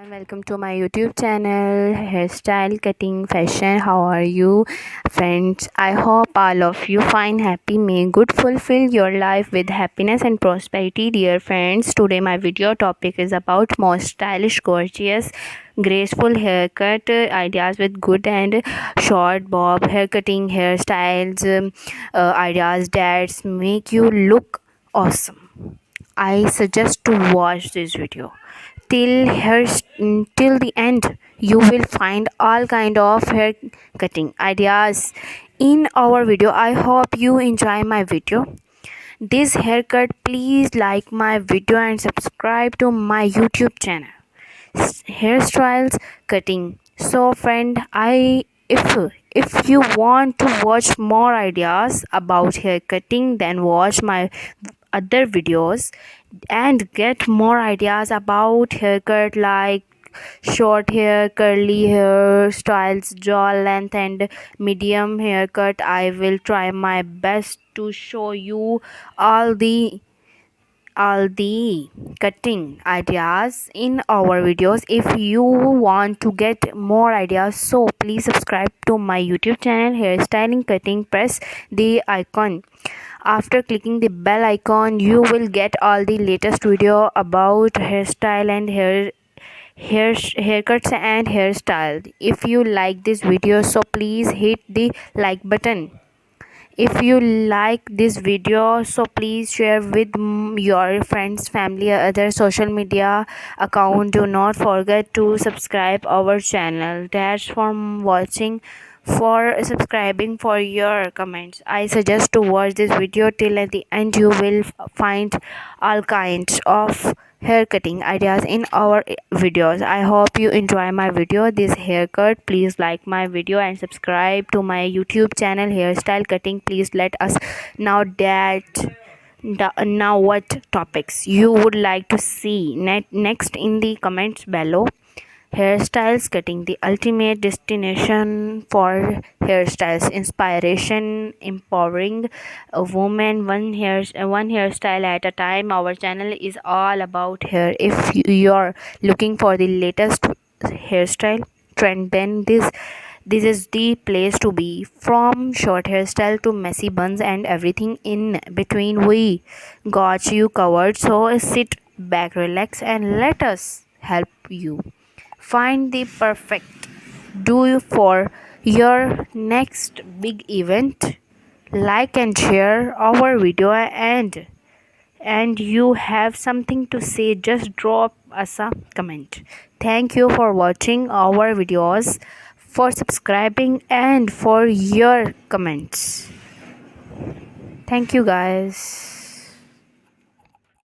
welcome to my YouTube channel, Hairstyle Cutting Fashion. How are you, friends? I hope all of you find happy. May good fulfill your life with happiness and prosperity, dear friends. Today my video topic is about most stylish, gorgeous, graceful haircut ideas with good and short bob haircutting hairstyles, ideas that make you look awesome. I suggest to watch this video till the end. You will find all kind of hair cutting ideas in our video. I hope you enjoy my video. This haircut, please like my video and subscribe to my YouTube channel, Hairstyles Cutting. So friend, if you want to watch more ideas about hair cutting, then watch my other videos and get more ideas about haircut like short hair, curly hair styles, jaw length and medium haircut. I will try my best to show you all the cutting ideas in our videos. If you want to get more ideas, so please subscribe to my YouTube channel Hairstyling Cutting. Press the icon. After clicking the bell icon, you will get all the latest video about hairstyle and haircuts and hairstyle. If you like this video, so please hit the like button. If you like this video, so please share with your friends, family, or other social media account. Do not forget to subscribe our channel. That's for watching, for subscribing, for your comments. I suggest to watch this video till at the end. You will find all kinds of hair cutting ideas in our videos. I hope you enjoy my video, this haircut. Please like my video and subscribe to my YouTube channel Hairstyle Cutting. Please let us know now what topics you would like to see next in the comments below. Hairstyles Cutting, the ultimate destination for hairstyles, inspiration, empowering a woman, one hairstyle at a time. Our channel is all about hair. If you're looking for the latest hairstyle trend, then this is the place to be. From short hairstyle to messy buns and everything in between, we got you covered. So sit back, relax, and let us help you find the perfect do for your next big event. Like and share our video, and you have something to say, just drop us a comment. Thank you for watching our videos, for subscribing, and for your comments. Thank you guys.